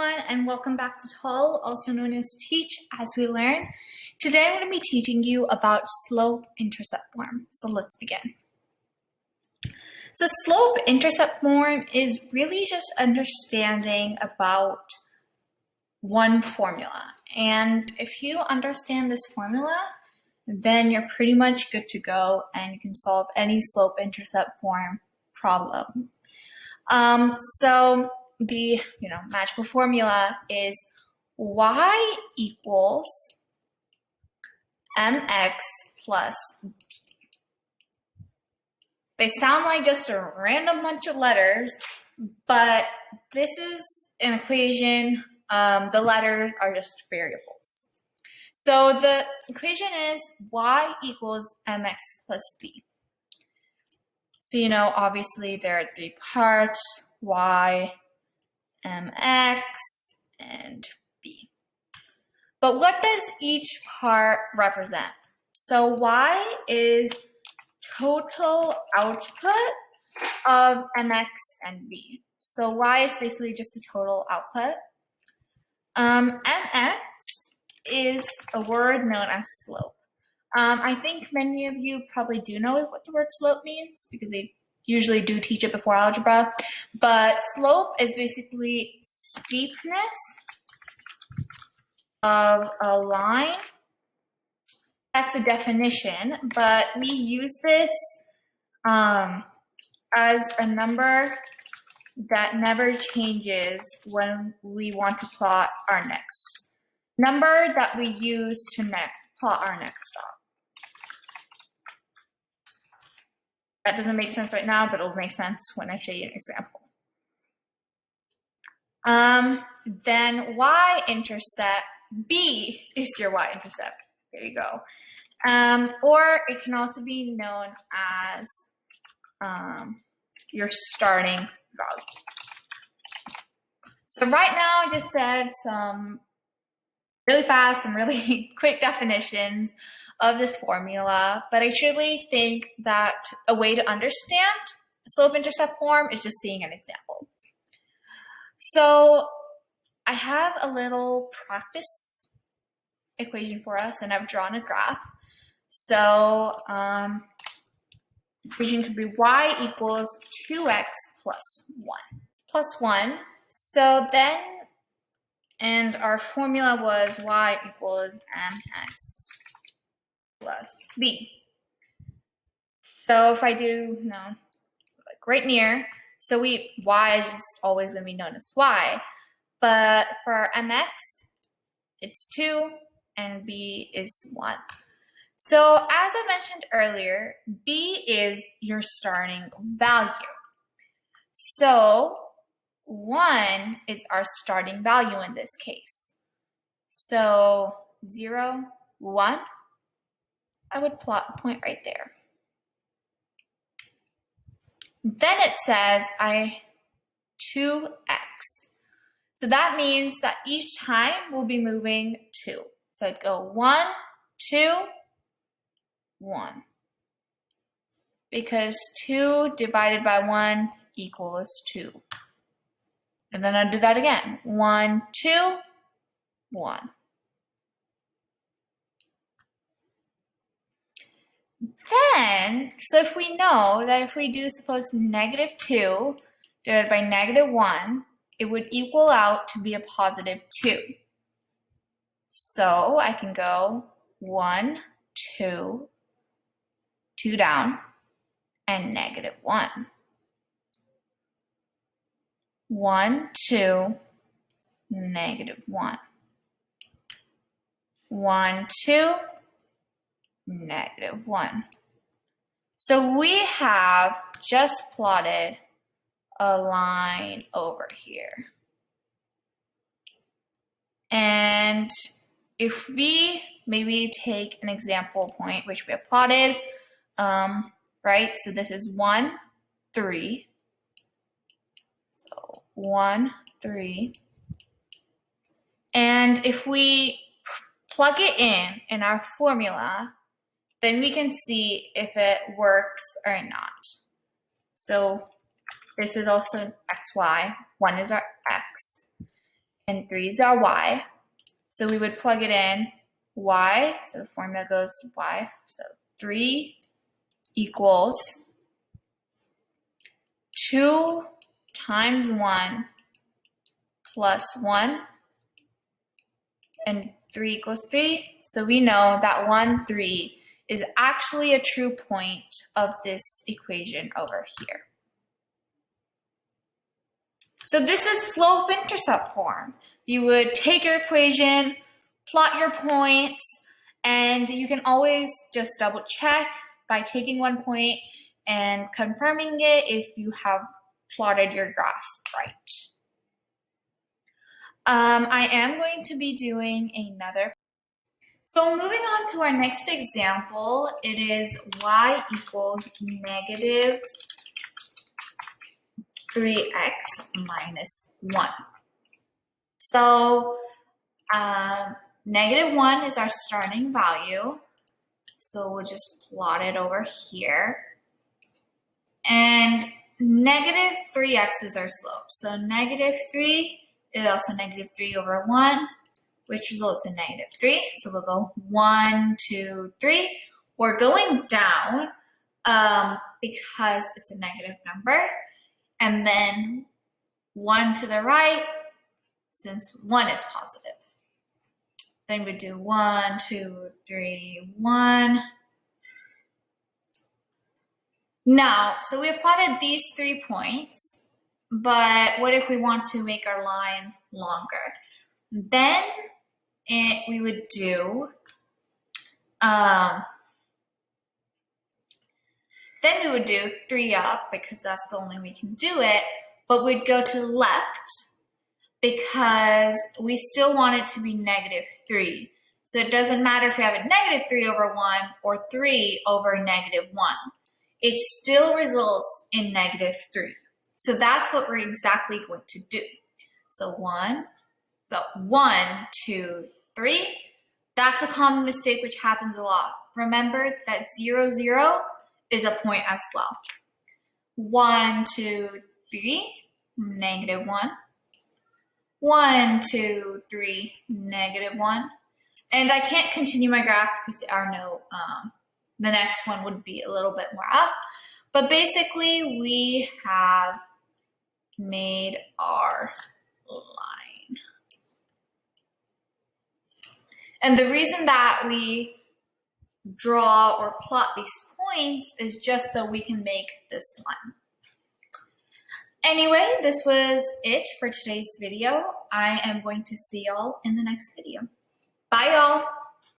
everyone, and welcome back to TAL, also known as Teach as We Learn. Today I'm going to be teaching you about slope-intercept form. So let's begin. So slope-intercept form is really just understanding about one formula. And if you understand this formula, then you're pretty much good to go and you can solve any slope-intercept form problem. So the magical formula is y equals mx plus b. They sound like just a random bunch of letters, but this is an equation. The letters are just variables. So the equation is y equals mx plus b. So obviously there are three parts: y, mx, and b. But what does each part represent? So y is total output of mx and b. So y is basically just the total output. Mx is a word known as slope. I think many of you probably do know what the word slope means because they usually do teach it before algebra. But slope is basically steepness of a line. That's the definition, but we use this as a number that never changes when we want to plot our next number that we use to plot our next stop. That doesn't make sense right now, but it'll make sense when I show you an example. Then y-intercept, b is your y-intercept. There you go. Or it can also be known as your starting value. So right now I just said some really fast and really quick definitions of this formula, but I truly think that a way to understand slope-intercept form is just seeing an example. So I have a little practice equation for us, and I've drawn a graph. So equation could be y equals 2x plus 1. So then, and our formula was y equals mx plus b. So if I do, like right near, so y is just always going to be known as y. But for mx, it's 2 and b is 1. So as I mentioned earlier, b is your starting value. So 1 is our starting value in this case. So 0, 1, I would plot a point right there. Then it says 2x. So that means that each time we'll be moving 2. So I'd go 1, 2, 1. Because 2 divided by 1 equals 2. And then I'll do that again. 1, 2, 1. Then, so if we know that if we do suppose negative 2 divided by negative 1, it would equal out to be a positive 2. So I can go 1, 2, 2 down, and negative 1. 1, 2, negative 1. 1, 2, negative 1. So we have just plotted a line over here. And if we maybe take an example point, which we have plotted, right? So this is 1, 3. So 1, 3. And if we plug it in our formula, then we can see if it works or not. So this is also xy. 1 is our x. and 3 is our y. So we would plug it in y, so the formula goes y, so 3 equals 2 times 1 plus 1, and 3 equals 3. So we know that 1, 3 is actually a true point of this equation over here. So this is slope-intercept form. You would take your equation, plot your points, and you can always just double check by taking one point and confirming it if you have plotted your graph right. I am going to be doing another. So moving on to our next example, it is y equals negative 3x minus 1. So negative 1 is our starting value. So we'll just plot it over here. And negative 3x is our slope. So negative 3 is also negative 3 over 1, which results in negative 3. So we'll go 1, 2, 3. We're going down because it's a negative number. And then 1 to the right, since 1 is positive. Then we do 1, 2, 3, 1. Now, so we have plotted these 3 points, but what if we want to make our line longer? Then we would do, 3 up because that's the only way we can do it, but we'd go to the left because we still want it to be negative 3. So it doesn't matter if we have a negative 3 over 1 or 3 over negative 1. It still results in negative 3. So that's what we're exactly going to do. So 1, 2, 3. That's a common mistake which happens a lot. Remember that 0, 0 is a point as well. 1, 2, 3, negative 1. 1, 2, 3, negative 1. And I can't continue my graph because there are no, the next one would be a little bit more up. But basically, we have made our line. And the reason that we draw or plot these points is just so we can make this line. Anyway, this was it for today's video. I am going to see y'all in the next video. Bye, y'all.